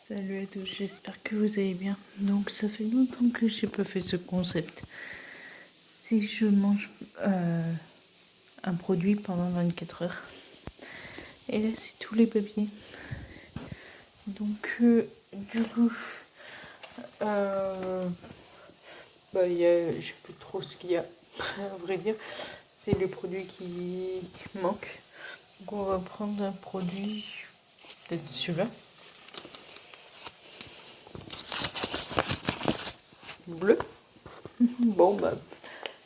Salut à tous, j'espère que vous allez bien. Donc ça fait longtemps que j'ai pas fait ce concept. C'est que je mange un produit pendant 24 heures. Et là c'est tous les papiers. Donc du coup, je sais plus trop ce qu'il y a, à vrai dire. C'est le produit qui manque. Donc on va prendre un produit, peut-être celui-là. Bleu. Bon bah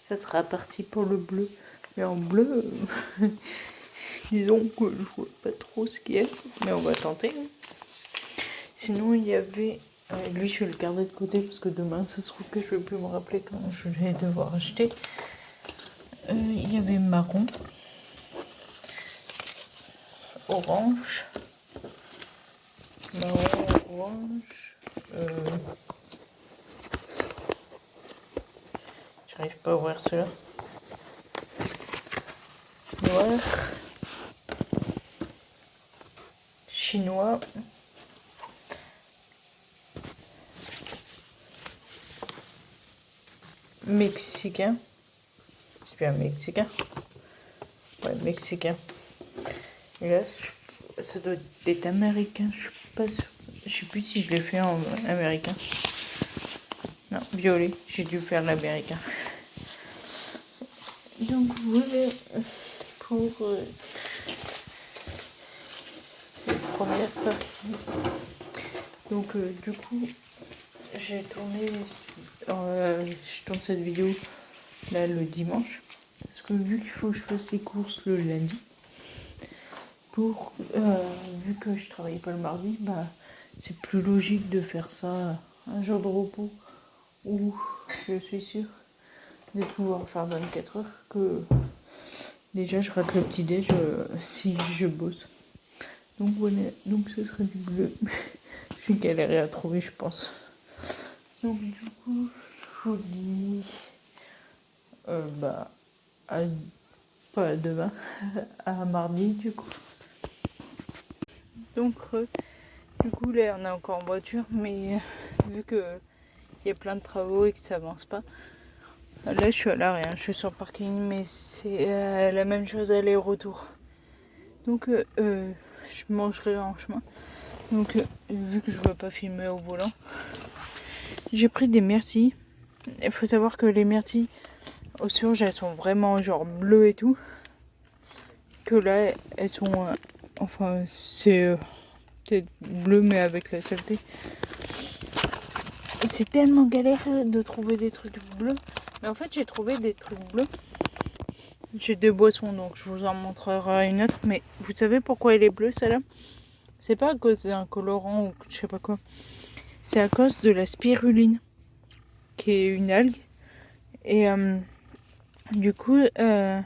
ça sera parti pour le bleu. Mais en bleu, disons que je vois pas trop ce qu'il y a, mais on va tenter. Sinon il y avait, lui je vais le garder de côté parce que demain ça se trouve que je vais plus me rappeler quand je vais devoir acheter. Il y avait marron, orange, j'arrive pas à ouvrir cela. Noir, chinois, mexicain. C'est bien mexicain. Ouais, mexicain. Et là, ça doit être américain. Je suis pas sûre. Je sais plus si je l'ai fait en américain. Non, violet. J'ai dû faire l'américain. Donc voilà pour cette première partie. Donc du coup, j'ai tourné, je tourne cette vidéo là le dimanche. Parce que vu qu'il faut que je fasse les courses le lundi, vu que je travaillais pas le mardi, bah c'est plus logique de faire ça un jour de repos où je suis sûre de pouvoir faire 24 heures que déjà je rate le petit déj si je bosse. Donc voilà, donc ce serait du bleu. Je vais galérer à trouver je pense. Donc du coup je vous dis pas à demain, à mardi du coup. Donc du coup là on est encore en voiture mais vu que il y a plein de travaux et que ça avance pas, là je suis à l'arrêt, je suis sur le parking mais c'est la même chose aller-retour. Donc je mangerai en chemin. Donc vu que je ne veux pas filmer au volant, j'ai pris des myrtilles. Il faut savoir que les myrtilles au surge elles sont vraiment genre bleues et tout. Que là elles sont c'est peut-être bleu mais avec la saleté. Et c'est tellement galère de trouver des trucs bleus. Mais en fait j'ai trouvé des trucs bleus. J'ai deux boissons donc je vous en montrerai une autre. Mais vous savez pourquoi elle est bleue celle-là? C'est pas à cause d'un colorant ou je sais pas quoi. C'est à cause de la spiruline, qui est une algue. Et du coup, il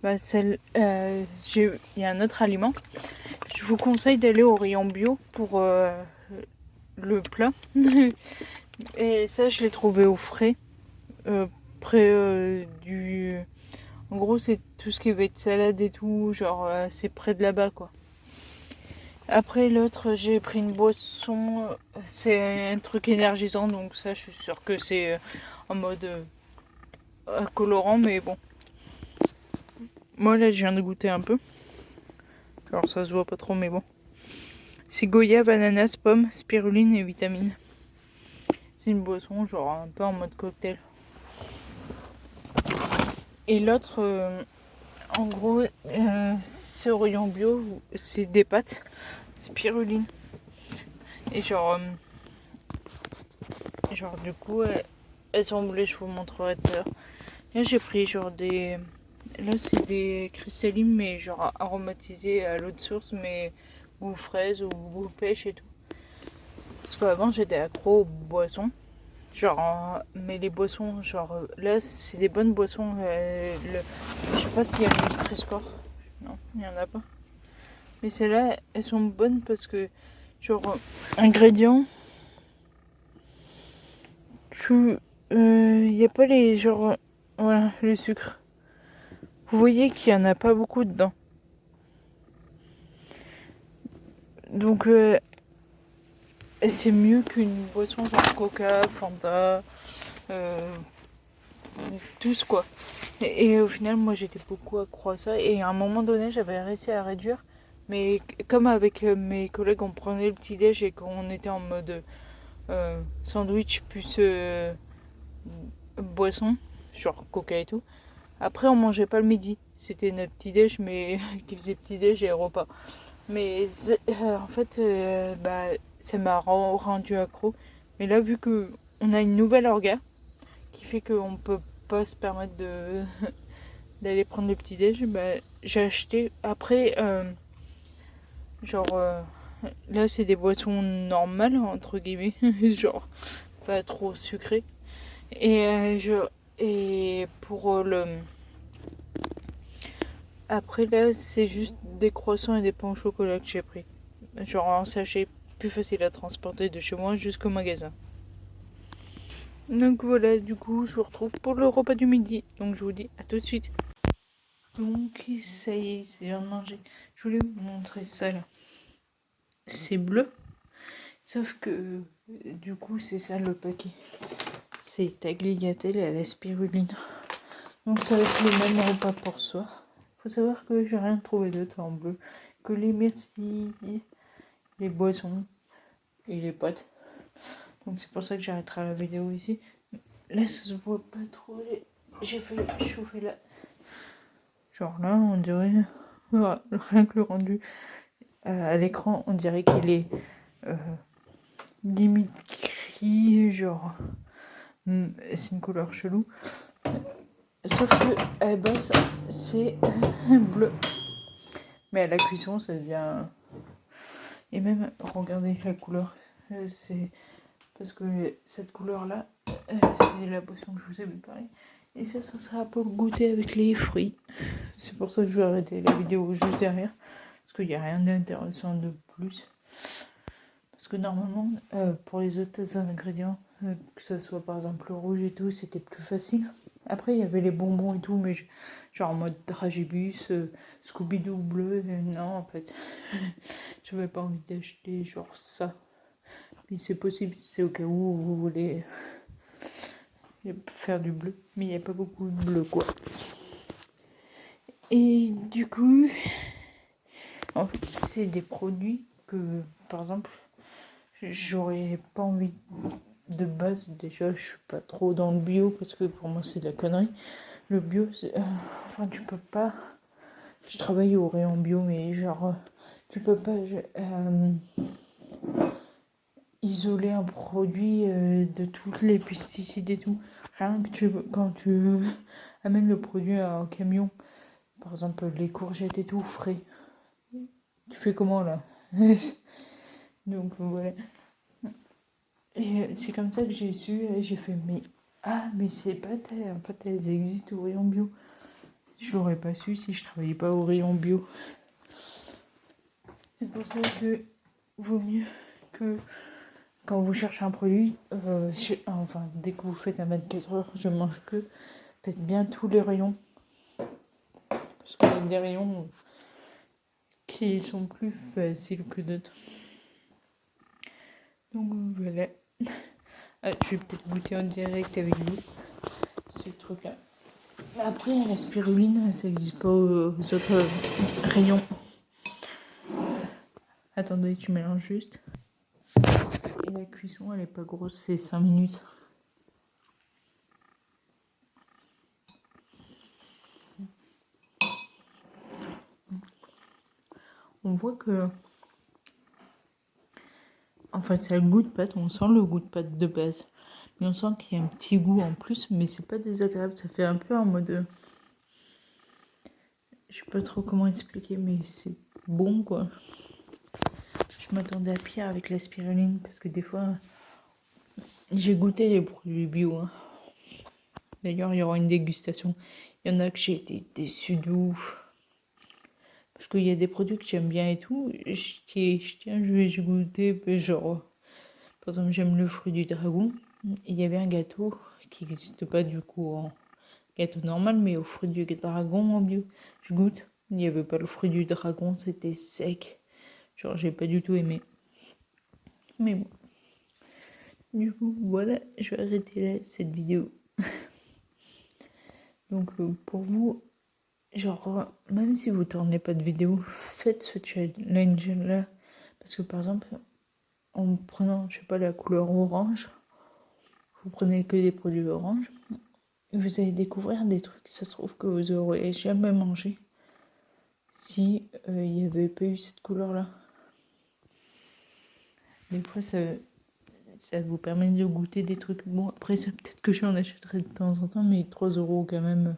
y a un autre aliment. Je vous conseille d'aller au rayon bio pour le plat. Et ça, je l'ai trouvé au frais. Près du... En gros, c'est tout ce qui va être salade et tout. Genre, c'est près de là-bas, quoi. Après l'autre, j'ai pris une boisson, c'est un truc énergisant, donc ça je suis sûre que c'est en mode colorant, mais bon. Moi là je viens de goûter un peu. Alors ça se voit pas trop, mais bon. C'est goyave, ananas, pomme, spiruline et vitamine. C'est une boisson genre un peu en mode cocktail. Et l'autre, en gros, c'est au rayon bio, c'est des pâtes, spiruline. Et genre du coup, elles sont bleues, je vous montrerai tout à l'heure. Là, j'ai pris genre des... Là, c'est des cristallines, mais genre aromatisées à l'eau de source, mais goût fraise ou goût pêche et tout. Parce qu'avant, j'étais accro aux boissons. Genre, mais les boissons, genre, là, c'est des bonnes boissons. Je sais pas s'il y a le Nutri-Score. Non, il n'y en a pas. Mais celles-là, elles sont bonnes parce que, genre, ingrédients, il n'y a pas les, genre, voilà, le sucre. Vous voyez qu'il n'y en a pas beaucoup dedans. Donc c'est mieux qu'une boisson genre Coca, Fanta, tous quoi. Et au final, moi j'étais beaucoup accro à ça. Et à un moment donné, j'avais réussi à réduire. Mais comme avec mes collègues, on prenait le petit-déj et qu'on était en mode sandwich plus boisson, genre Coca et tout. Après, on mangeait pas le midi. C'était notre petit-déj, mais qui faisait petit-déj et repas. Mais en fait, ça m'a rendu accro. Mais là, vu que on a une nouvelle orga qui fait qu'on peut pas se permettre de d'aller prendre le petit-déj, j'ai acheté. Après, genre, là, c'est des boissons normales, entre guillemets. Genre, pas trop sucrées. Et pour le. Après, là, c'est juste des croissants et des pains au chocolat que j'ai pris. Genre un sachet plus facile à transporter de chez moi jusqu'au magasin. Donc voilà, du coup, je vous retrouve pour le repas du midi. Donc je vous dis à tout de suite. Donc ça y est, c'est l'heure de manger. Je voulais vous montrer ça là. C'est bleu. Sauf que du coup, c'est ça le paquet. C'est tagliatelle à la spiruline. Donc ça va être le même repas pour ce soir. Faut savoir que j'ai rien trouvé d'autre en bleu. Que les myrtilles, les boissons et les pâtes. Donc c'est pour ça que j'arrêterai la vidéo ici. Là ça se voit pas trop. J'ai fait chauffer là. Genre là on dirait. Voilà, rien que le rendu à l'écran, on dirait qu'il est limite gris, genre. C'est une couleur chelou. Sauf que à la base c'est bleu. Mais à la cuisson ça devient. Et même regardez la couleur. C'est parce que cette couleur là, c'est la potion que je vous ai préparée. Et ça sera pour le goûter avec les fruits. C'est pour ça que je vais arrêter la vidéo juste derrière. Parce qu'il n'y a rien d'intéressant de plus. Parce que normalement, pour les autres ingrédients, que ce soit par exemple le rouge et tout, c'était plus facile. Après, il y avait les bonbons et tout, mais genre en mode Dragibus, Scooby-Doo bleu. Non, en fait, je n'avais pas envie d'acheter genre ça. Mais c'est possible, c'est au cas où vous voulez faire du bleu. Mais il n'y a pas beaucoup de bleu, quoi. Et du coup, en fait, c'est des produits que, par exemple, j'aurais pas envie de base. Déjà, je suis pas trop dans le bio parce que pour moi, c'est de la connerie. Le bio, enfin, tu peux pas. Je travaille au rayon bio, mais genre, tu peux pas isoler un produit de tous les pesticides et tout. Rien que quand tu amènes le produit à un camion, par exemple les courgettes et tout frais, tu fais comment là? Donc voilà. Et c'est comme ça que j'ai su, et j'ai fait mais ces pâtes, en fait elles existent au rayon bio. Je l'aurais pas su si je travaillais pas au rayon bio. C'est pour ça que vaut mieux que quand vous cherchez un produit, enfin dès que vous faites un 24 heures, je mange que, faites bien tous les rayons. Parce qu'il y a des rayons qui sont plus faciles que d'autres. Donc voilà. Je vais peut-être goûter en direct avec vous ce truc-là. Après, la spiruline, ça n'existe pas aux autres rayons. Attendez, tu mélanges juste. Et la cuisson, elle est pas grosse, c'est 5 minutes. On voit que. En fait, ça a le goût de pâte, on sent le goût de pâte de base. Mais on sent qu'il y a un petit goût en plus, mais c'est pas désagréable, ça fait un peu en mode. Je sais pas trop comment expliquer, mais c'est bon quoi. Je m'attendais à pire avec la spiruline parce que des fois, j'ai goûté les produits bio. Hein. D'ailleurs, il y aura une dégustation. Il y en a que j'ai été déçue de ouf. Parce qu'il y a des produits que j'aime bien et tout. Je vais goûter. Genre, par exemple, j'aime le fruit du dragon. Il y avait un gâteau qui n'existe pas du coup en gâteau normal, mais au fruit du dragon en bio. Je goûte. Il n'y avait pas le fruit du dragon, c'était sec. Genre, j'ai pas du tout aimé. Mais bon. Du coup, voilà, je vais arrêter là cette vidéo. Donc, pour vous, genre, même si vous tournez pas de vidéo, faites ce challenge-là. Parce que, par exemple, en prenant, je sais pas, la couleur orange, vous prenez que des produits orange, vous allez découvrir des trucs, ça se trouve que vous aurez jamais mangé si il n'y avait pas eu cette couleur-là. Des fois, ça vous permet de goûter des trucs. Bon, après, ça peut-être que j'en achèterai de temps en temps, mais 3 € quand même,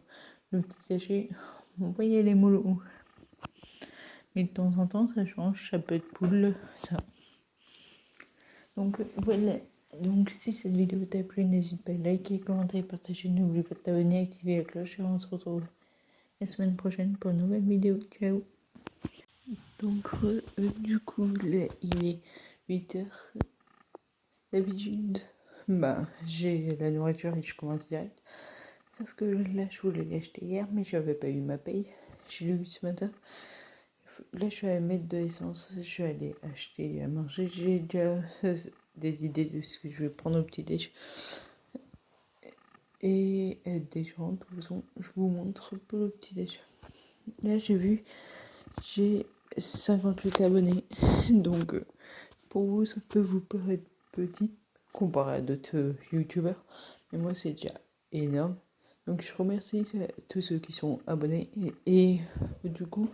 le petit sachet. Vous voyez les mollo. Mais de temps en temps, ça change, ça peut être cool, ça. Donc, voilà. Donc, si cette vidéo t'a plu, n'hésite pas à liker, commenter, partager. N'oublie pas de t'abonner, activer la cloche et on se retrouve la semaine prochaine pour une nouvelle vidéo. Ciao. Donc, du coup, là, il est 8h. D'habitude, j'ai la nourriture et je commence direct. Sauf que là, je voulais l'acheter hier, mais j'avais pas eu ma paye. Je l'ai eu ce matin. Là, je suis allée mettre de l'essence. Je suis allée acheter à manger. J'ai déjà des idées de ce que je vais prendre au petit-déj. Et déjà, de toute façon, je vous montre pour le petit-déj. Là, j'ai 58 abonnés. Donc, pour vous, ça peut vous paraître petit comparé à d'autres youtubeurs. Mais moi, c'est déjà énorme. Donc, je remercie tous ceux qui sont abonnés. Et du coup,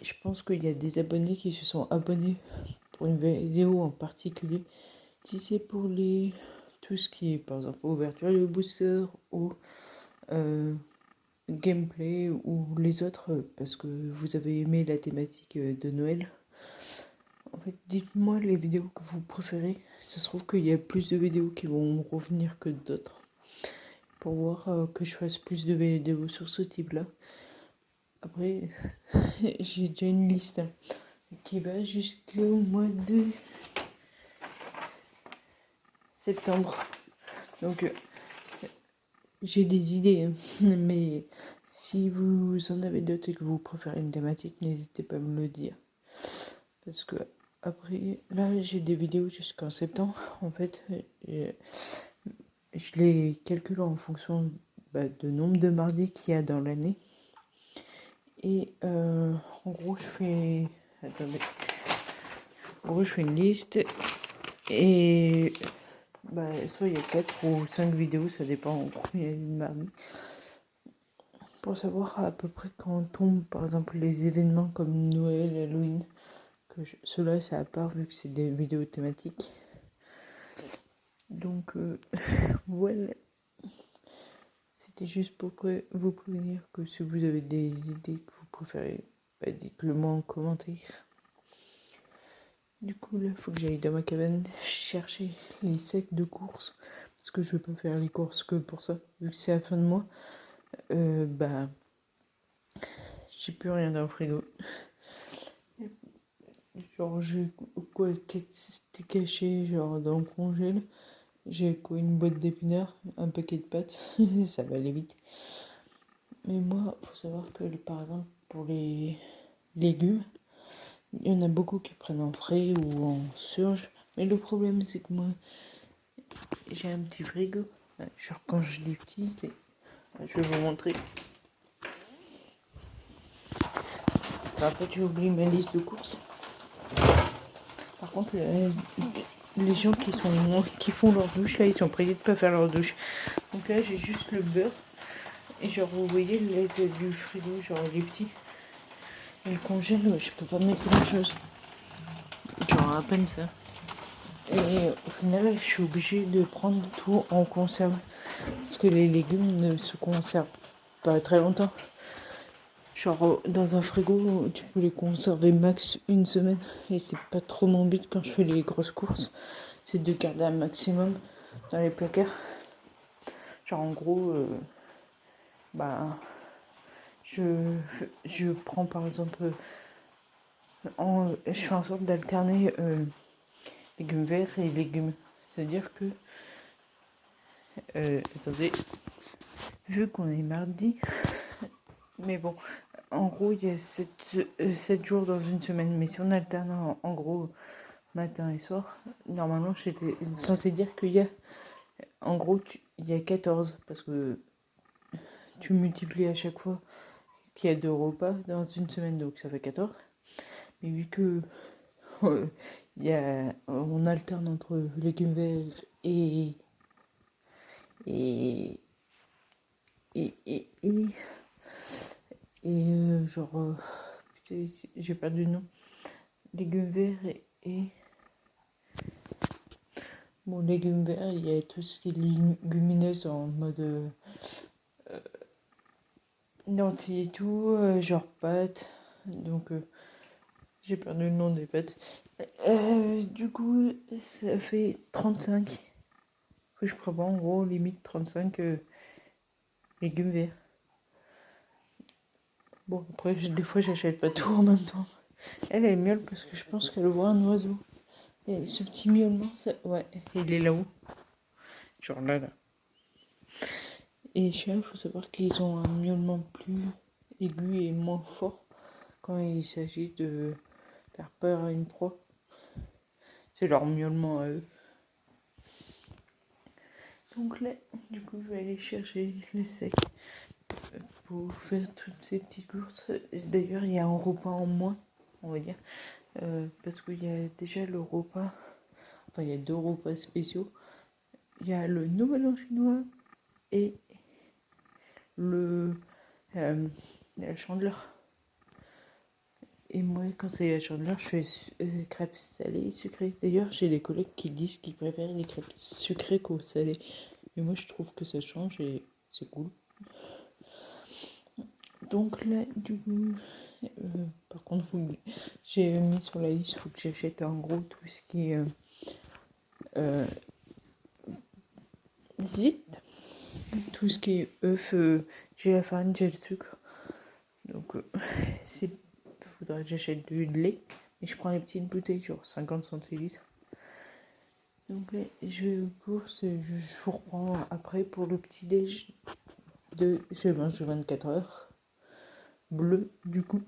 je pense qu'il y a des abonnés qui se sont abonnés pour une vidéo en particulier. Si c'est pour tout ce qui est, par exemple, ouverture de booster ou gameplay ou les autres, parce que vous avez aimé la thématique de Noël. En fait, dites-moi les vidéos que vous préférez. Ça se trouve qu'il y a plus de vidéos qui vont me revenir que d'autres. Pour voir que je fasse plus de vidéos sur ce type-là. Après, j'ai déjà une liste qui va jusqu'au mois de septembre. Donc, j'ai des idées. Mais si vous en avez d'autres et que vous préférez une thématique, n'hésitez pas à me le dire. Parce que après, là, j'ai des vidéos jusqu'en septembre. En fait, je les calcule en fonction de nombre de mardis qu'il y a dans l'année. Et en gros, je fais... Attendez. En gros, je fais une liste. Et soit il y a 4 ou 5 vidéos, ça dépend en gros, il y a une mardi. Pour savoir à peu près quand tombent, par exemple, les événements comme Noël, Halloween. Ceux-là, c'est à part vu que c'est des vidéos thématiques. Donc, voilà. C'était juste pour vous prévenir que si vous avez des idées que vous préférez, dites-le moi en commentaire. Du coup, là, il faut que j'aille dans ma cabane chercher les sacs de courses. Parce que je vais pas faire les courses que pour ça. Vu que c'est la fin de mois, j'ai plus rien dans le frigo. Genre, j'ai quoi qui était caché, genre dans le congèle. J'ai quoi, une boîte d'épinards, un paquet de pâtes. Ça va aller vite. Mais moi, faut savoir que par exemple, pour les légumes, il y en a beaucoup qui prennent en frais ou en surge. Mais le problème, c'est que moi, j'ai un petit frigo. Genre, quand je dis petit, je vais vous montrer. Après, tu oublies ma liste de courses. Par contre, les gens qui font leur douche, là, ils sont priés de pas faire leur douche. Donc là, j'ai juste le beurre. Et genre, vous voyez, le lait du frigo, genre, il est petit. Et le congèle, je peux pas mettre grand chose. Genre, à peine ça. Et au final, je suis obligée de prendre tout en conserve. Parce que les légumes ne se conservent pas très longtemps. Genre, dans un frigo, tu peux les conserver max une semaine. Et c'est pas trop mon but quand je fais les grosses courses. C'est de garder un maximum dans les placards. Genre, en gros, je prends par exemple... je fais en sorte d'alterner légumes verts et légumes. C'est-à-dire que... attendez... Vu qu'on est mardi... Mais bon, en gros, il y a 7 jours dans une semaine. Mais si on alterne, en gros, matin et soir. Normalement, j'étais censé dire qu'il y a, en gros, il y a 14, parce que tu multiplies à chaque fois qu'il y a 2 repas dans une semaine, donc ça fait 14. Mais vu que on alterne entre légumes verts et, et, et, et, genre, putain, j'ai perdu le nom. Légumes verts bon, légumes verts, il y a tout ce qui est légumineuse en mode lentilles et tout, genre pâtes. Donc, j'ai perdu le nom des pâtes. Du coup, ça fait 35 que je prévois, en gros, limite 35 légumes verts. Bon, après, des fois, j'achète pas tout en même temps. Elle miaule parce que je pense qu'elle voit un oiseau. Et ce petit miaulement, ouais, il est là-haut. Genre là, là. Et les chiens, il faut savoir qu'ils ont un miaulement plus aigu et moins fort quand il s'agit de faire peur à une proie. C'est leur miaulement à eux. Donc là, du coup, je vais aller chercher les secs pour faire toutes ces petites courses. D'ailleurs, il y a un repas en moins, on va dire. Parce qu'il y a déjà le repas, enfin il y a 2 repas spéciaux. Il y a le Nouvel An chinois et la chandeleur. Et moi, quand c'est la chandeleur, je fais crêpes salées et sucrées. D'ailleurs, j'ai des collègues qui disent qu'ils préfèrent les crêpes sucrées qu'aux salées. Mais moi, je trouve que ça change et c'est cool. Donc là, du coup, par contre, j'ai mis sur la liste, il faut que j'achète en gros tout ce qui est zit, tout ce qui est œufs, j'ai la farine, j'ai le sucre. Donc, faudrait que j'achète du lait. Et je prends les petites bouteilles, genre 50 centilitres. Donc là, je vais aux courses, je vous reprends après pour le petit déj je mange 24 heures. Bleu, du coup.